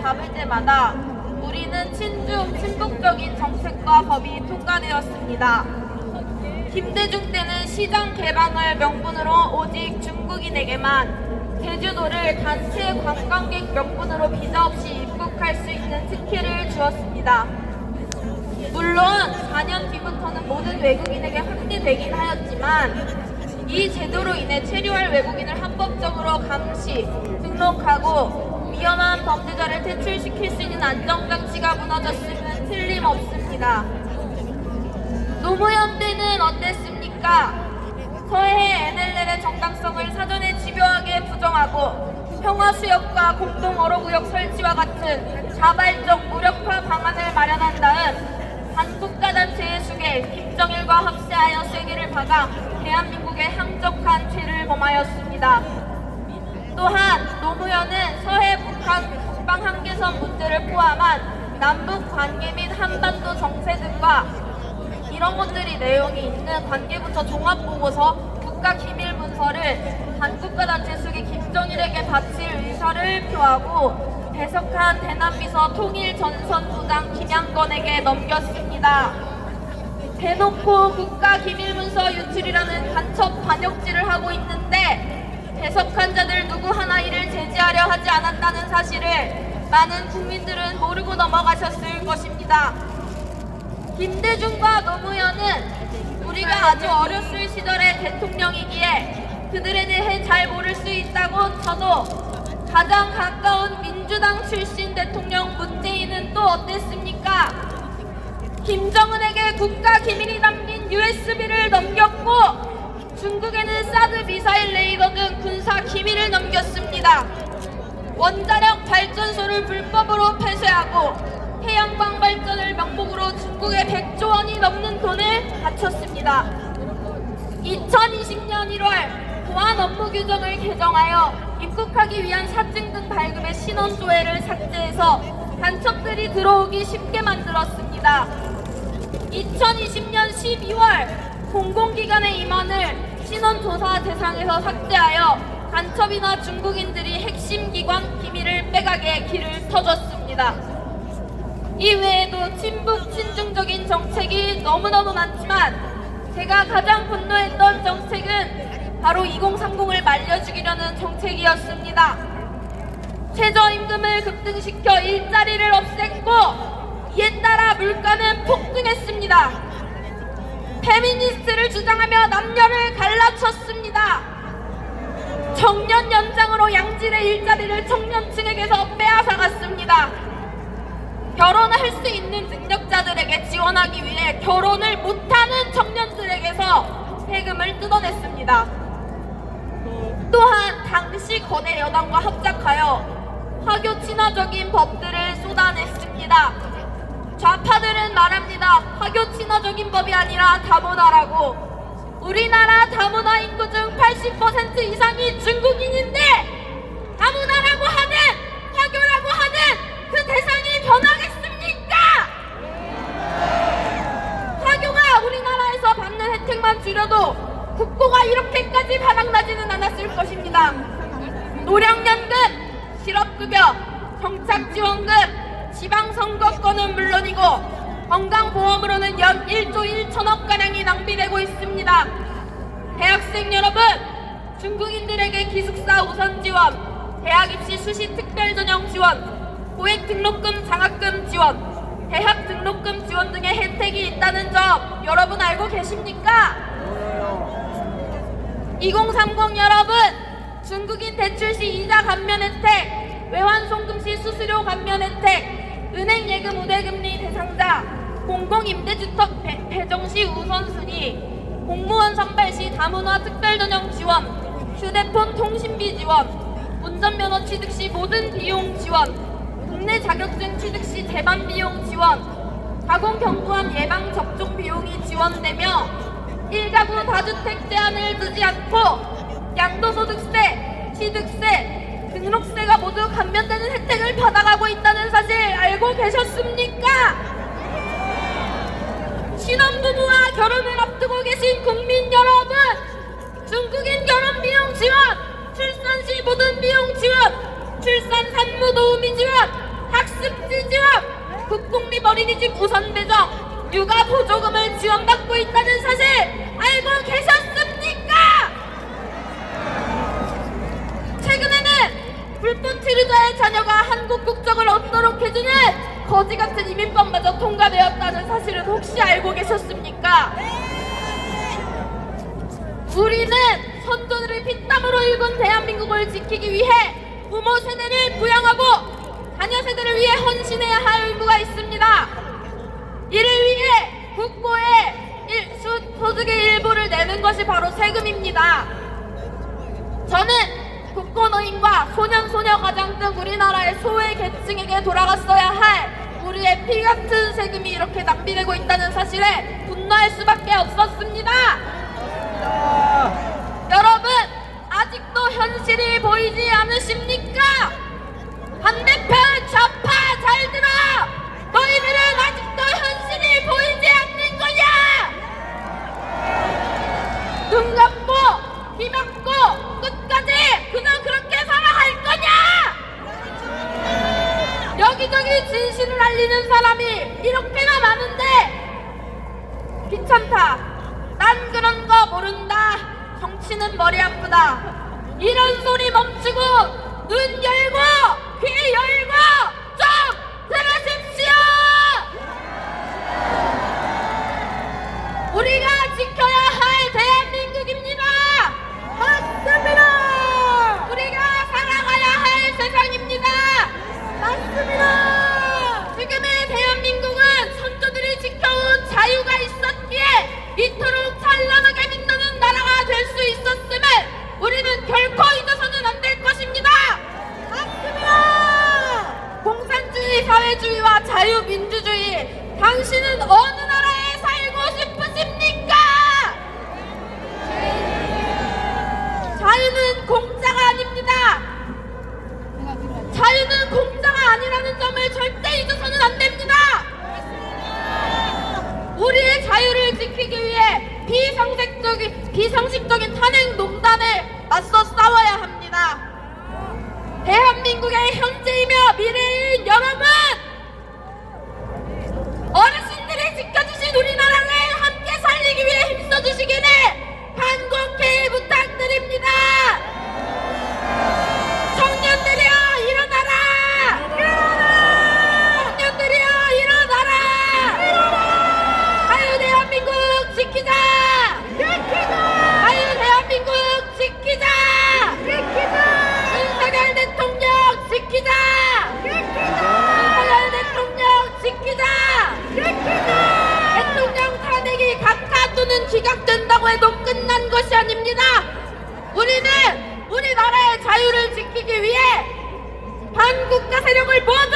잡을 때마다 우리는 친북적인 정책과 법이 통과되었습니다. 김대중 때는 시장 개방을 명분으로 오직 중국인에게만 제주도를 단체 관광객 명분으로 비자 없이 입국할 수 있는 특혜를 주었습니다. 물론 4년 뒤부터는 모든 외국인에게 확대되긴 하였지만 이 제도로 인해 체류할 외국인을 합법적으로 감시, 등록하고 위험한 범죄자를 퇴출시킬 수 있는 안정장치가 무너졌음은 틀림없습니다. 노무현 때는 어땠습니까? 서해 NLL의 정당성을 사전에 집요하게 부정하고 평화수역과 공동어로구역 설치와 같은 자발적 무력화 방안을 마련한 다음 반국가단체의 숙에 김정일과 합세하여 쐐기를 박아 대한민국의 항적한 죄를 범하였습니다. 또한 노무현은 서해 북한 국방 한계선 문제를 포함한 남북 관계 및 한반도 정세 등과 이런 것들이 내용이 있는 관계부처 종합보고서 국가기밀문서를 반국가단체 숙의 김정일에게 바칠 의사를 표하고 배석한 대남비서 통일전선부장 김양건에게 넘겼습니다. 대놓고 국가기밀문서 유출이라는 간첩 반역질을 하고 있는데 배석한 자들 누구 하나 이를 제지하려 하지 않았다는 사실을 많은 국민들은 모르고 넘어가셨을 것입니다. 김대중과 노무현은 우리가 아주 어렸을 시절의 대통령이기에 그들에 대해 잘 모를 수 있다고 쳐도 가장 가까운 민주당 출신 대통령 문재인은 또 어땠습니까? 김정은에게 국가기밀이 담긴 USB를 넘겼고 중국에는 사드 미사일 레이더 등 군사 기밀을 넘겼습니다. 원자력 발전소를 불법으로 폐쇄하고 태양광 발전을 명목으로 중국에 100조 원이 넘는 돈을 바쳤습니다. 2020년 1월 보안 업무 규정을 개정하여 입국하기 위한 사증 등 발급의 신원 조회를 삭제해서 간첩들이 들어오기 쉽게 만들었습니다. 2020년 12월 공공기관의 임원을 신원 조사 대상에서 삭제하여 간첩이나 중국인들이 핵심 기관 기밀을 빼가게 길을 터줬습니다. 이외에도 친북 친중적인 정책이 너무너무 많지만 제가 가장 분노했던 정책은 바로 2030을 말려주기려는 정책이었습니다. 최저임금을 급등시켜 일자리를 없앴고 이에 따라 물가는 폭등했습니다. 페미니스트를 주장하며 남녀를 갈라쳤습니다. 청년 연장으로 양질의 일자리를 청년층에게서 빼앗아갔습니다. 결혼할 수 있는 능력자들에게 지원하기 위해 결혼을 못하는 청년들에게서 세금을 뜯어냈습니다. 또한 당시 거대 여당과 합작하여 화교 친화적인 법들을 쏟아냈습니다. 좌파들은 말합니다. 화교 친화적인 법이 아니라 다문화라고. 우리나라 다문화 인구 중 80% 이상이 중국인인데 다문화라고 하는, 화교라고 하는 그 대상이 변하겠습니까? 화교가 우리나라에서 받는 혜택만 줄여도 국고가 이렇게까지 바닥나지는 않았을 것입니다. 노령연금, 실업급여, 정착지원금, 지방선거권은 물론이고 건강보험으로는 연 1조 1천억가량이 낭비되고 있습니다. 대학생 여러분, 중국인들에게 기숙사 우선 지원, 대학 입시 수시 특별전형 지원, 고액 등록금 장학금 지원, 대학 등록금 지원 등의 혜택이 있다는 점 여러분 알고 계십니까? 2030 여러분, 중국인 대출 시 이자 감면 혜택, 외환 송금 시 수수료 감면 혜택, 은행 예금 우대금리 대상자, 공공임대주택 배정 시 우선순위, 공무원 선발 시 다문화 특별전형 지원, 휴대폰 통신비 지원, 운전면허 취득 시 모든 비용 지원, 국내 자격증 취득 시 재반 비용 지원, 가공경부암 예방 접종 비용이 지원되며 1가구 다주택 제한을 두지 않고 양도소득세, 취득세, 등록세가 모두 감면되는 혜택을 받아가고 있다는 사실 알고 계셨습니까? 신혼부부와 결혼을 앞두고 계신 국민 여러분, 중국인 결혼 비용 지원, 출산 시 모든 비용 지원, 출산 산모 도우미 지원, 어린이집 우선 배정, 육아 보조금을 지원받고 있다는 사실 알고 계셨습니까? 최근에는 불법 치료자의 자녀가 한국 국적을 얻도록 해주는 거지 같은 이민법마저 통과되었다는 사실은 혹시 알고 계셨습니까? 우리는 선조들의 피땀으로 일군 대한민국을 지키기 위해 부모 세대를 부양하고 자녀 세대를 위해 헌신해야 할 의무가 있습니다. 이를 위해 국고에 소득의 일부를 내는 것이 바로 세금입니다. 저는 국고노인과 소년소녀 가장 등 우리나라의 소외 계층에게 돌아갔어야 할 우리의 피 같은 세금이 이렇게 낭비되고 있다는 사실에 분노할 수밖에 없었습니다. 여러분, 아직도 현실이 보이지 않으십니까? 반대편 좌파 잘 들어! 너희들은 아직도 현실이 보이지 않는 거냐? 눈 감고 귀 막고 끝까지 그냥 그렇게 살아갈 거냐? 여기저기 진실을 알리는 사람이 이렇게나 많은데 귀찮다, 난 그런 거 모른다, 정치는 머리 아프다, 이런 소리 멈추고 눈 열고 귀 열고 좀 들으십시오. 우리가 지켜야 할 대한민국입니다. 맞습니다. 우리가 살아가야 할 세상입니다. 맞습니다. 지금의 대한민국은 선조들이 지켜온 자유가 있었기에 이토록 찬란하게 빛나는 나라가 될 수 있었음을 우리는 결코 잊어서는 안 될 것입니다. 맞습니다. 공산주의, 사회주의와 자유민주주의, 당신은 어느 나라에 살고 싶으십니까? 자유는 공짜가 아닙니다. 자유는 공짜가 아니라는 점을 절대 잊어서는 안 됩니다. 우리의 자유를 지키기 위해 비상식적인 탄핵 농단에 맞서 싸워야 합니다. 대한민국의 현재이며 미래인 여러분, 어르신들이 지켜주신 우리나라를 함께 살리기 위해 힘써주시기를 간곡히 부탁드립니다. 청년들이여 일어나라! 청년들이여 일어나라! 자유 대한민국 지키자! 자유 대한민국 지키자! 윤석열 대통령 지키자! 윤석열 대통령 지키자! 대통령 탄핵이 각하두는 기각된다고 해도 끝난 것이 아닙니다. 우리는 우리나라의 자유를 지키기 위해 반국가 세력을 모두